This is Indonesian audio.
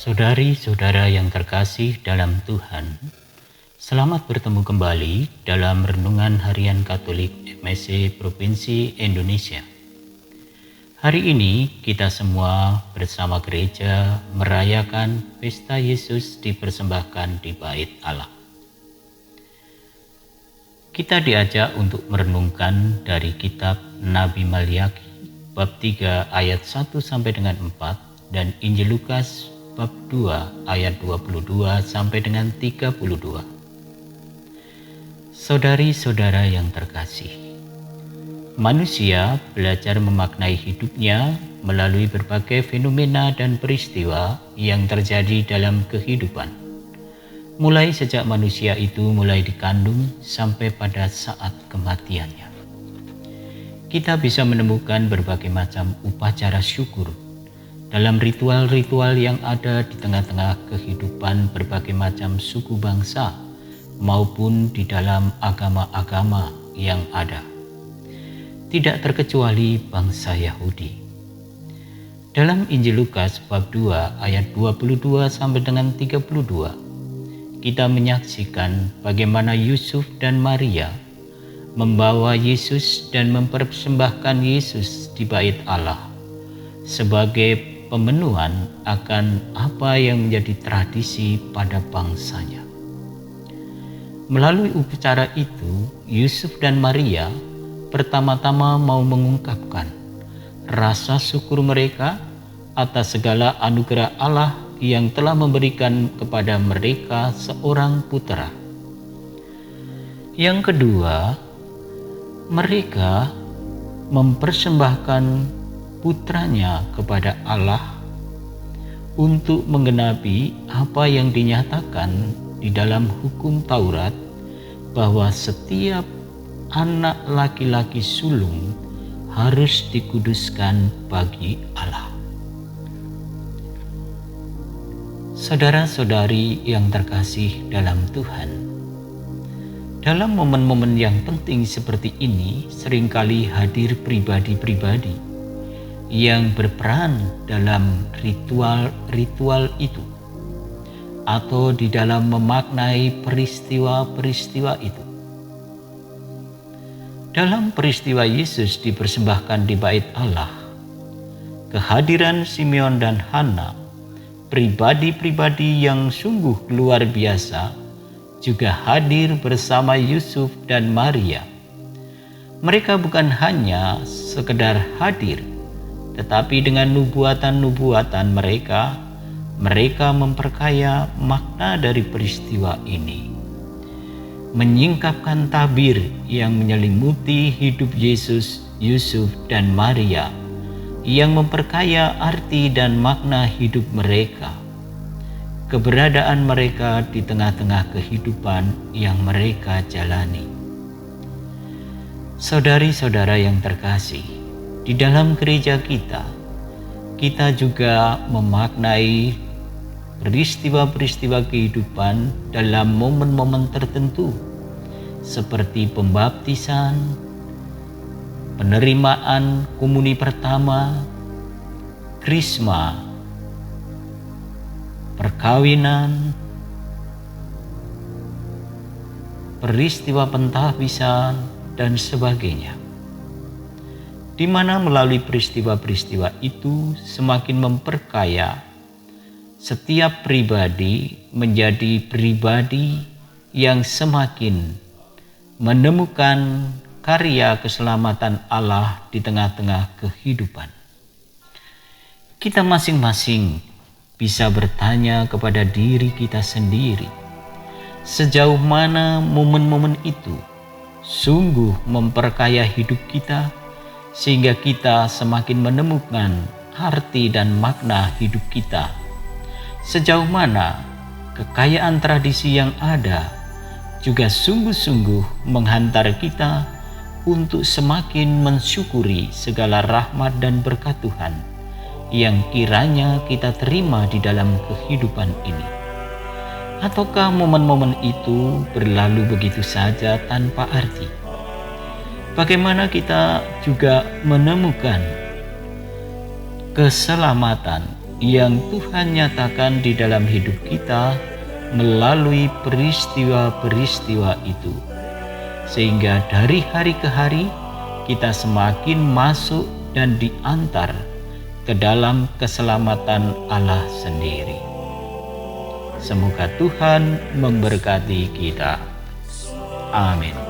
Saudari-saudara yang terkasih dalam Tuhan, selamat bertemu kembali dalam Renungan Harian Katolik MSC Provinsi Indonesia. Hari ini kita semua bersama gereja merayakan Pesta Yesus dipersembahkan di Bait Allah. Kita diajak untuk merenungkan dari kitab Nabi Maliaki bab 3 ayat 1 sampai dengan 4 dan Injil Lukas bab 2 ayat 22 sampai dengan 32. Saudari-saudara yang terkasih, manusia belajar memaknai hidupnya melalui berbagai fenomena dan peristiwa yang terjadi dalam kehidupan. Mulai sejak manusia itu mulai dikandung sampai pada saat kematiannya. Kita bisa menemukan berbagai macam upacara syukur dalam ritual-ritual yang ada di tengah-tengah kehidupan berbagai macam suku bangsa maupun di dalam agama-agama yang ada. Tidak terkecuali bangsa Yahudi. Dalam Injil Lukas bab 2 ayat 22 sampai dengan 32, kita menyaksikan bagaimana Yusuf dan Maria membawa Yesus dan mempersembahkan Yesus di Bait Allah sebagai pemenuhan akan apa yang menjadi tradisi pada bangsanya. Melalui upacara itu, Yusuf dan Maria pertama-tama mau mengungkapkan rasa syukur mereka atas segala anugerah Allah yang telah memberikan kepada mereka seorang putra. Yang kedua, mereka mempersembahkan putranya kepada Allah untuk menggenapi apa yang dinyatakan di dalam hukum Taurat, bahwa setiap anak laki-laki sulung harus dikuduskan bagi Allah. Saudara-saudari yang terkasih dalam Tuhan, dalam momen-momen yang penting seperti ini seringkali hadir pribadi-pribadi yang berperan dalam ritual-ritual itu atau di dalam memaknai peristiwa-peristiwa itu. Dalam peristiwa Yesus dipersembahkan di Bait Allah, kehadiran Simeon dan Hana, pribadi-pribadi yang sungguh luar biasa, juga hadir bersama Yusuf dan Maria. Mereka bukan hanya sekedar hadir, tetapi dengan nubuatan-nubuatan mereka memperkaya makna dari peristiwa ini, menyingkapkan tabir yang menyelimuti hidup Yesus, Yusuf, dan Maria, yang memperkaya arti dan makna hidup mereka, keberadaan mereka di tengah-tengah kehidupan yang mereka jalani. Saudari-saudara yang terkasih, di dalam gereja kita juga memaknai peristiwa-peristiwa kehidupan dalam momen-momen tertentu seperti pembaptisan, penerimaan komuni pertama, krisma, perkawinan, peristiwa pentahbisan, dan sebagainya, di mana melalui peristiwa-peristiwa itu semakin memperkaya setiap pribadi menjadi pribadi yang semakin menemukan karya keselamatan Allah di tengah-tengah kehidupan. Kita masing-masing bisa bertanya kepada diri kita sendiri, sejauh mana momen-momen itu sungguh memperkaya hidup kita, sehingga kita semakin menemukan arti dan makna hidup kita. Sejauh mana kekayaan tradisi yang ada juga sungguh-sungguh menghantar kita untuk semakin mensyukuri segala rahmat dan berkat Tuhan yang kiranya kita terima di dalam kehidupan ini. Ataukah momen-momen itu berlalu begitu saja tanpa arti? Bagaimana kita juga menemukan keselamatan yang Tuhan nyatakan di dalam hidup kita melalui peristiwa-peristiwa itu, sehingga dari hari ke hari kita semakin masuk dan diantar ke dalam keselamatan Allah sendiri. Semoga Tuhan memberkati kita. Amin.